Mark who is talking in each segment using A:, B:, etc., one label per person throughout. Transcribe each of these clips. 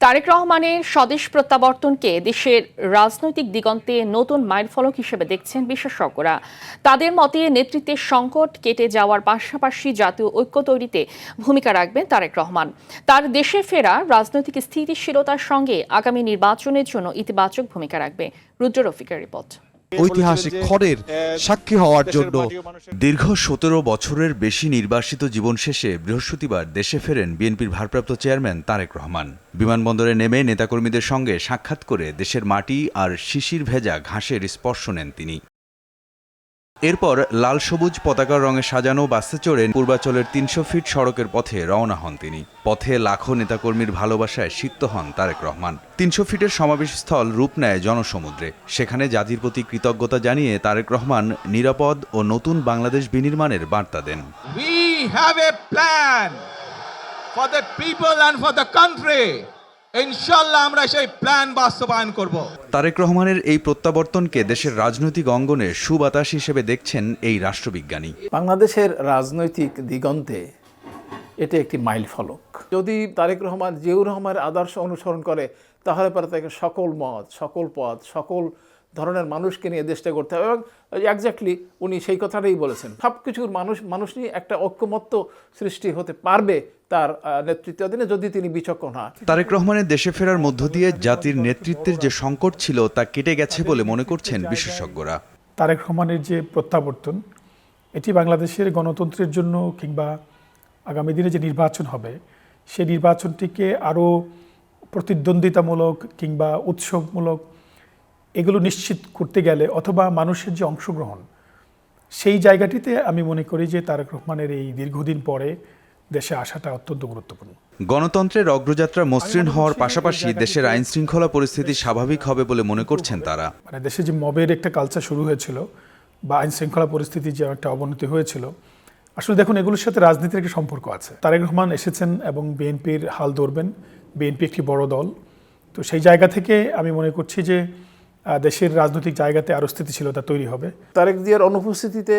A: তারেক রহমানের স্বদেশ প্রত্যাবর্তনকে দেশের রাজনৈতিক দিগন্তে নতুন মাইলফলক হিসেবে দেখছেন বিশেষজ্ঞরা। তাদের মতে নেতৃত্বের সংকট কেটে যাওয়ার পাশাপাশি জাতীয় ঐক্য তৈরিতে ভূমিকা রাখবেন তারেক রহমান। তার দেশে ফেরা রাজনৈতিক স্থিতিশীলতার সঙ্গে আগামী নির্বাচনের জন্য ইতিবাচক ভূমিকা রাখবে। রুদ্র রফিকের রিপোর্ট।
B: ঐতিহাসিক ক্ষণের সাক্ষী হওয়ার জন্য
C: দীর্ঘ ১৭ বছরের বেশি নির্বাসিত জীবন শেষে বৃহস্পতিবার দেশে ফেরেন বিএনপির ভারপ্রাপ্ত চেয়ারম্যান তারেক রহমান। বিমানবন্দরে নেমে নেতাকর্মীদের সঙ্গে সাক্ষাৎ করে দেশের মাটি আর শিশির ভেজা ঘাসের স্পর্শ নেন তিনি। এরপর লাল সবুজ পতাকার রঙে সাজানো বাসে চড়ে পূর্বাচলের ৩০০ ফিট সড়কের পথে রওনা হন তিনি। পথে লাখো নেতাকর্মীর ভালোবাসায় সিক্ত হন তারেক রহমান। ৩০০ ফিটের সমাবেশস্থল রূপ নেয় জনসমুদ্রে। সেখানে জাতির প্রতি কৃতজ্ঞতা জানিয়ে তারেক রহমান নিরাপদ ও নতুন বাংলাদেশ বিনির্মাণের বার্তা দেন।
D: We have a plan for the people and for the country. ইনশাআল্লাহ আমরা সেই প্ল্যান বাস্তবায়ন করব।
C: তারেক রহমানের এই প্রত্যাবর্তনকে দেশের রাজনৈতিক অঙ্গনে সুবাতাস হিসেবে দেখছেন এই রাষ্ট্রবিজ্ঞানী।
E: বাংলাদেশের রাজনৈতিক দিগন্তে এটা একটি মাইল ফলক। যদি তারেক রহমান জিয়াউর রহমানের আদর্শ অনুসরণ করে তাহলে পরে তাকে সকল মত, সকল পথ, সকল ধরনের মানুষকে নিয়ে দেশটা করতে হবে। এবং এক্স্যাক্টলি উনি সেই কথাটাই বলেছেন। সব কিছুর মানুষ নিয়ে একটা ঐক্যমত্য সৃষ্টি হতে পারবে তার নেতৃত্বাধীনে, যদি তিনি বিচক্ষণ হয়।
C: তারেক রহমানের দেশে ফেরার মধ্য দিয়ে জাতির নেতৃত্বের যে সংকট ছিল তা কেটে গেছে বলে মনে করছেন বিশেষজ্ঞরা।
F: তারেক রহমানের যে প্রত্যাবর্তন, এটি বাংলাদেশের গণতন্ত্রের জন্য কিংবা আগামী দিনে যে নির্বাচন হবে সেই নির্বাচনটিকে আরও প্রতিদ্বন্দ্বিতামূলক কিংবা উৎসবমূলক এগুলো নিশ্চিত করতে গেলে, অথবা মানুষের যে অংশগ্রহণ, সেই জায়গাটিতে আমি মনে করি যে তারেক রহমানের এই দীর্ঘদিন পরে দেশে আসাটা অত্যন্ত গুরুত্বপূর্ণ।
C: গণতন্ত্রের অগ্রযাত্রা মসৃণ হওয়ার পাশাপাশি দেশের আইন শৃঙ্খলা পরিস্থিতি স্বাভাবিক হবে বলে মনে করছেন তারা।
F: মানে দেশে যে মবের একটা কালচার শুরু হয়েছিল বা আইন শৃঙ্খলা পরিস্থিতির যে একটা অবনতি হয়েছিল, আসলে দেখুন এগুলোর সাথে রাজনীতির একটা সম্পর্ক আছে। তারেক রহমান এসেছেন এবং বিএনপির হাল ধরবেন। বিএনপি একটি বড় দল, তো সেই জায়গা থেকে আমি মনে করছি যে দেশের রাজনৈতিক জায়গাতে আরও স্থিতিশীলতা তৈরি হবে।
E: তারেক জিয়ার অনুপস্থিতিতে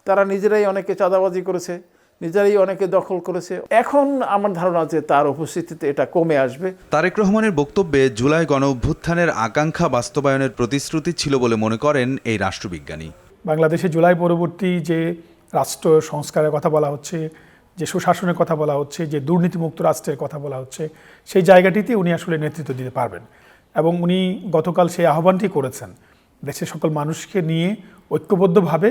E: তারা নিজেরাই অনেকে চাঁদাবাজি করেছে, নিজেরাই অনেকে দখল করেছে। এখন আমার ধারণা যে তার উপস্থিতিতে এটা কমে আসবে।
C: তারেক রহমানের বক্তব্যে জুলাই গণ অভ্যুত্থানের আকাঙ্ক্ষা বাস্তবায়নের প্রতিশ্রুতি ছিল বলে মনে করেন এই রাষ্ট্রবিজ্ঞানী।
F: বাংলাদেশে জুলাই পরবর্তী যে রাষ্ট্র সংস্কারের কথা বলা হচ্ছে, যে সুশাসনের কথা বলা হচ্ছে, যে দুর্নীতিমুক্ত রাষ্ট্রের কথা বলা হচ্ছে, সেই জায়গাটিতে উনি আসলে নেতৃত্ব দিতে পারবেন। এবং উনি গতকাল সেই আহ্বানটি করেছেন, দেশের সকল মানুষকে নিয়ে ঐক্যবদ্ধভাবে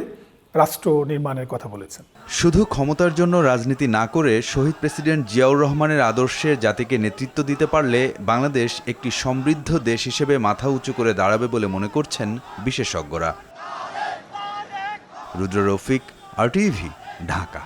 F: রাষ্ট্র নির্মাণের কথা বলেছেন।
C: শুধু ক্ষমতার জন্য রাজনীতি না করে শহীদ প্রেসিডেন্ট জিয়াউর রহমানের আদর্শে জাতিকে নেতৃত্ব দিতে পারলে বাংলাদেশ একটি সমৃদ্ধ দেশ হিসেবে মাথা উঁচু করে দাঁড়াবে বলে মনে করছেন বিশেষজ্ঞরা। রুদ্র রফিক, RTV, ঢাকা।